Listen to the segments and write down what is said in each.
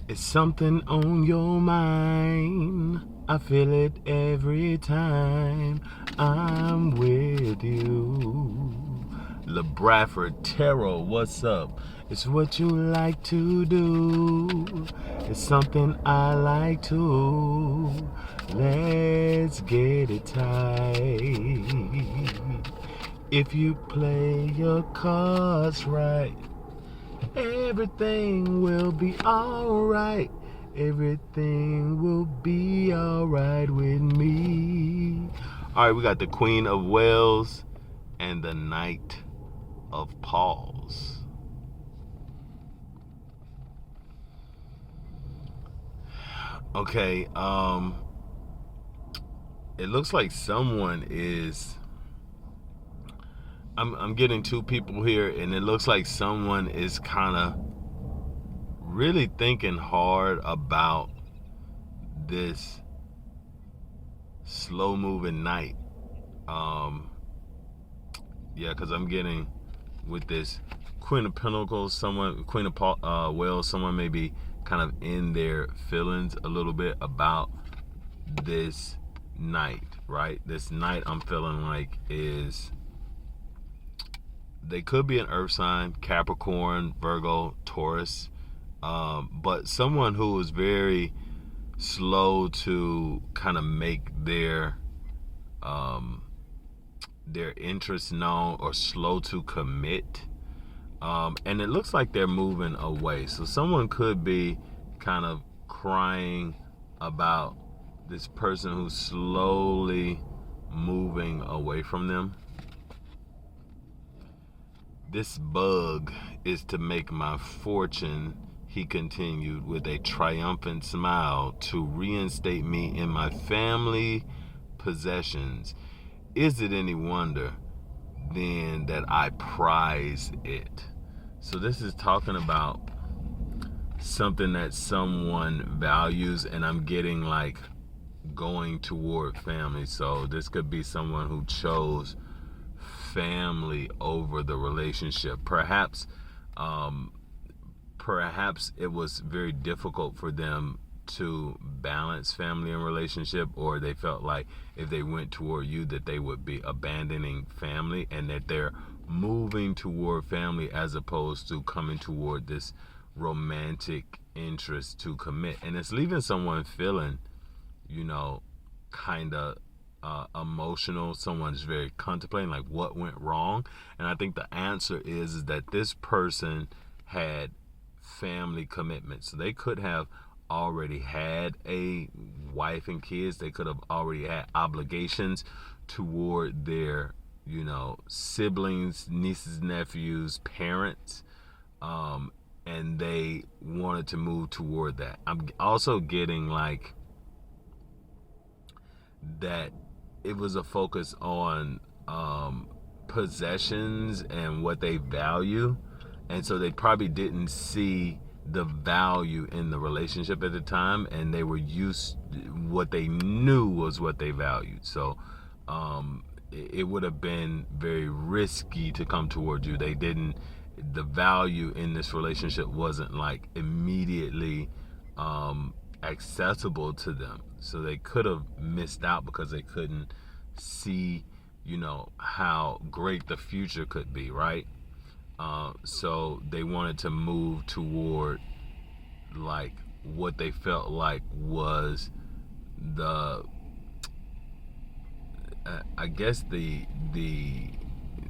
It's something on your mind. I feel it every time I'm with you. LaBradford Tarot, what's up? It's what you like to do. It's something I like to. Let's get it tight. If you play your cards right, everything will be alright. Everything will be alright with me. Alright, we got the Queen of Wales and the Knight of Paws. Okay, it looks like someone is I'm getting two people here, and it looks like someone is kind of really thinking hard about this slow moving knight. Yeah, because I'm getting with this Queen of Pentacles, Queen of Wales, someone may be kind of in their feelings a little bit about this knight, right? This knight, I'm feeling like they could be an earth sign, Capricorn, Virgo, Taurus, but someone who is very slow to kind of make their interests known, or slow to commit. And it looks like they're moving away. So someone could be kind of crying about this person who's slowly moving away from them. This bug is to make my fortune, he continued with a triumphant smile, to reinstate me in my family possessions. Is it any wonder then that I prize it? So this is talking about something that someone values, and I'm getting like going toward family. So this could be someone who chose family over the relationship. Perhaps it was very difficult for them to balance family and relationship, or they felt like if they went toward you that they would be abandoning family, and that they're moving toward family as opposed to coming toward this romantic interest to commit. And it's leaving someone feeling, kind of emotional. Someone's very contemplating like what went wrong. And I think the answer is that this person had family commitments. So they could have already had a wife and kids. They could have already had obligations toward their siblings, nieces, nephews, parents, and they wanted to move toward that. I'm also getting like that it was a focus on possessions and what they value, and so they probably didn't see the value in the relationship at the time, and they were used, what they knew was what they valued. So it would have been very risky to come towards you. The value in this relationship wasn't like immediately accessible to them, so they could have missed out because they couldn't see how great the future could be, right? So they wanted to move toward like what they felt like was the I guess the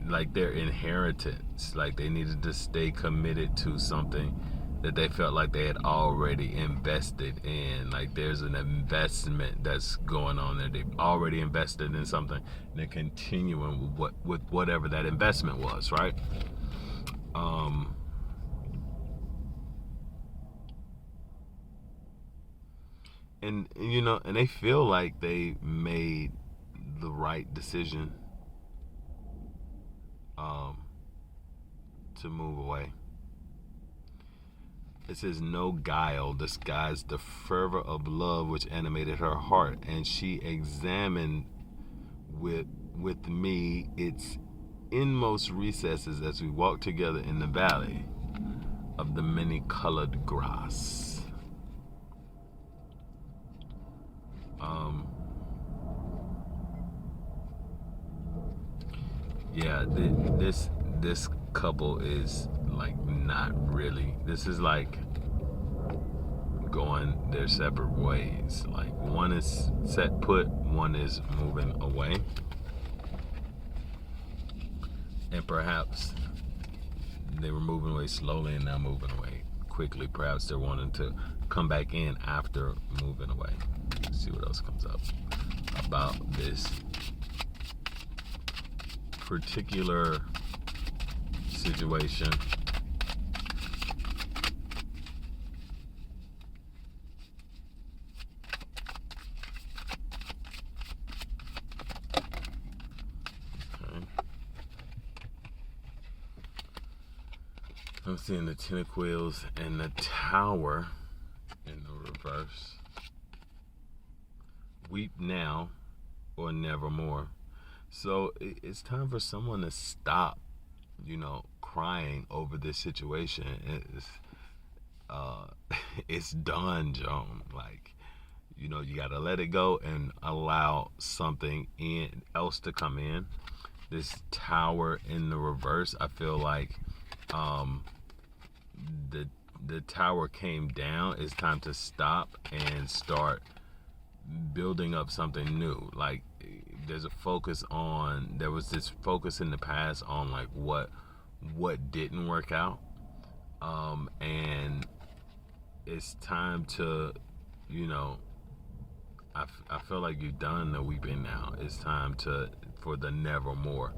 like their inheritance. Like they needed to stay committed to something that they felt like they had already invested in. Like there's an investment that's going on there. They've already invested in something, and they're continuing with whatever that investment was, right? And and they feel like they made the right decision to move away. It says, no guile disguised the fervor of love which animated her heart, and she examined with me its inmost recesses as we walked together in the valley of the many-colored grass. Yeah, this couple is like not really. This is like going their separate ways. Like one is set put, one is moving away. And perhaps they were moving away slowly and now moving away quickly. Perhaps they're wanting to come back in after moving away. Let's see what else comes up about this particular situation. Okay. I'm seeing the Ten of Quills and the Tower in the reverse. Weep now or nevermore. So it's time for someone to stop, crying over this situation. It's done, Joan. Like, you gotta let it go and allow something else to come in. This Tower in the reverse, I feel like the Tower came down. It's time to stop and start building up something new. Like, there was this focus in the past on like what didn't work out, and it's time to, I feel like you've done the weeping now. It's time for the nevermore,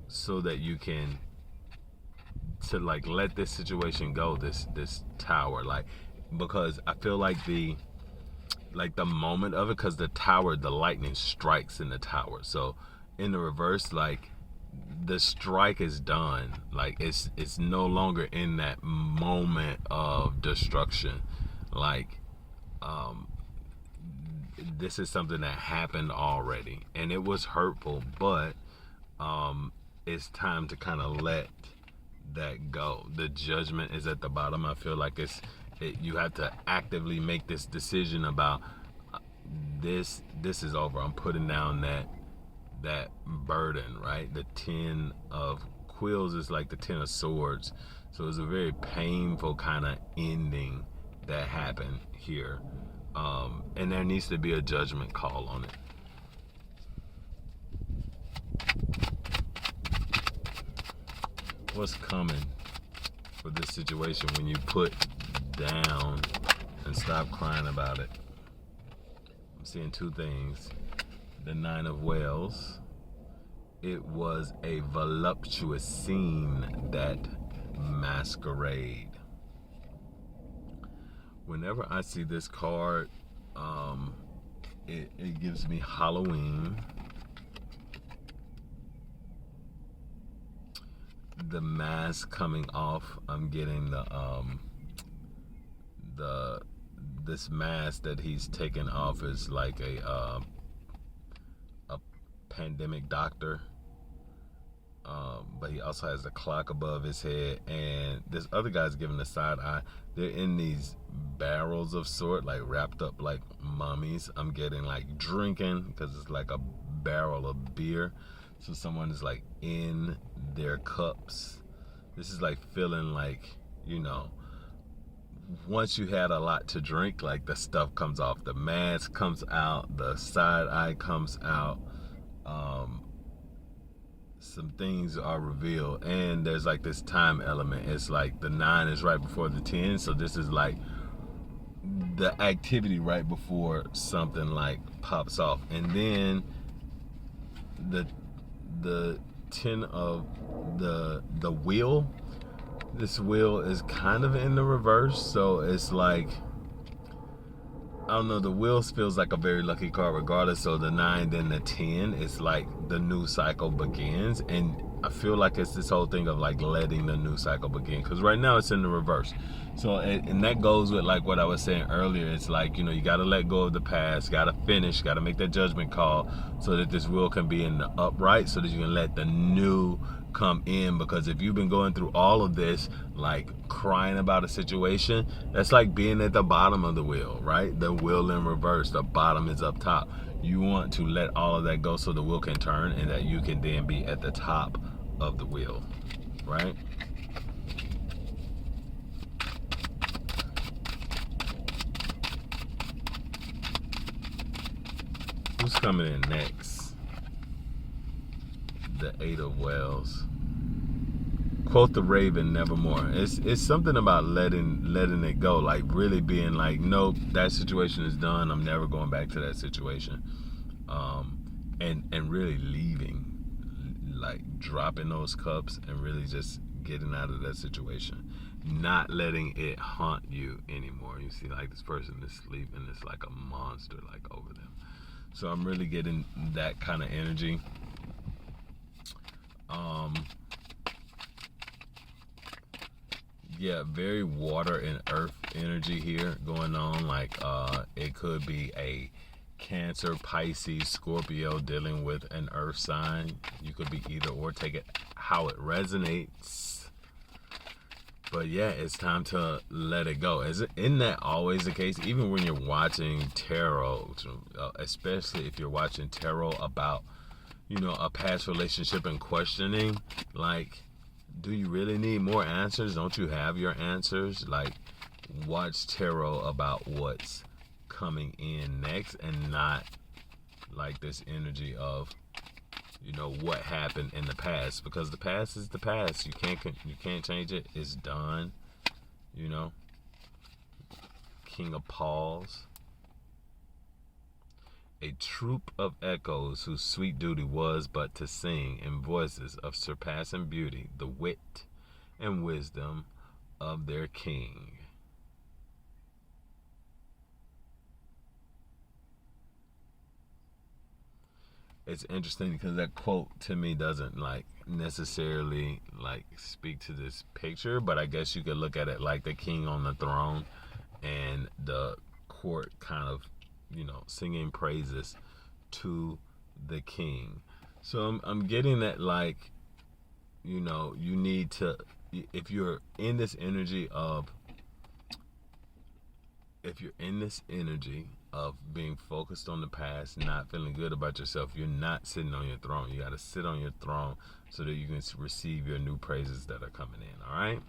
so that you can like let this situation go, this Tower, like, because I feel like the moment of it, because the Tower, the lightning strikes in the Tower. So in the reverse, like, the strike is done. Like, it's no longer in that moment of destruction. Like, this is something that happened already, and it was hurtful, but it's time to kind of let that go. The Judgment is at the bottom. I feel like you have to actively make this decision about this is over. I'm putting down that burden, right? The Ten of Quills is like the Ten of Swords. So it's a very painful kind of ending that happened here. And there needs to be a judgment call on it. What's coming for this situation when you put down and stop crying about it? I'm seeing two things. The Nine of Wails. It was a voluptuous scene, that masquerade. Whenever I see this card, it gives me Halloween. The mask coming off. I'm getting this mask that he's taken off is like a pandemic doctor, but he also has a clock above his head, and this other guy's giving the side eye. They're in these barrels of sort, like wrapped up like mummies. I'm getting like drinking, because it's like a barrel of beer. So someone is like in their cups. This is like feeling like, once you had a lot to drink, like the stuff comes off. The mask comes out, the side eye comes out. Some things are revealed, and there's like this time element. It's like the 9 is right before the 10, so this is like the activity right before something like pops off. And then the 10 of the wheel. This wheel is kind of in the reverse, so it's like, I don't know, the wheel feels like a very lucky card regardless. So the 9, then the 10, it's like the new cycle begins, and I feel like it's this whole thing of like letting the new cycle begin, because right now it's in the reverse. So and that goes with like what I was saying earlier. It's like, you know, you got to let go of the past, got to finish, got to make that judgment call so that this wheel can be in the upright, so that you can let the new come in. Because if you've been going through all of this, like crying about a situation, that's like being at the bottom of the wheel, right? The wheel in reverse, the bottom is up top. You want to let all of that go so the wheel can turn, and that you can then be at the top of the wheel, right? Who's coming in next? The Eight of Wells. Quote the Raven, nevermore. It's something about letting it go, like really being like, nope, that situation is done. I'm never going back to that situation, and really leaving, like dropping those cups and really just getting out of that situation, not letting it haunt you anymore. You see, like this person is sleeping, it's like a monster like over them. So I'm really getting that kind of energy. Yeah, very water and earth energy here going on. Like it could be a Cancer, Pisces, Scorpio dealing with an earth sign. You could be either or, take it how it resonates. But yeah, it's time to let it go. Isn't that always the case? Even when you're watching tarot, especially if you're watching tarot about, you know, a past relationship and questioning, like, do you really need more answers? Don't you have your answers? Like, watch tarot about what's coming in next, and not like this energy of, you know, what happened in the past, because the past is the past. You can't change it. It's done. You know. King of Paws. A troop of echoes whose sweet duty was but to sing in voices of surpassing beauty the wit and wisdom of their king. It's interesting because that quote to me doesn't like necessarily like speak to this picture, but I guess you could look at it like the king on the throne and the court kind of, you know, singing praises to the king. So I'm getting that, like, you know, you need to, if you're in this energy of being focused on the past, not feeling good about yourself, you're not sitting on your throne. You got to sit on your throne so that you can receive your new praises that are coming in. All right.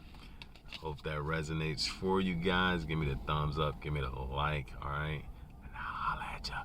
Hope that resonates for you guys. Give me the thumbs up. Give me the like. All right. And I'll holla at ya.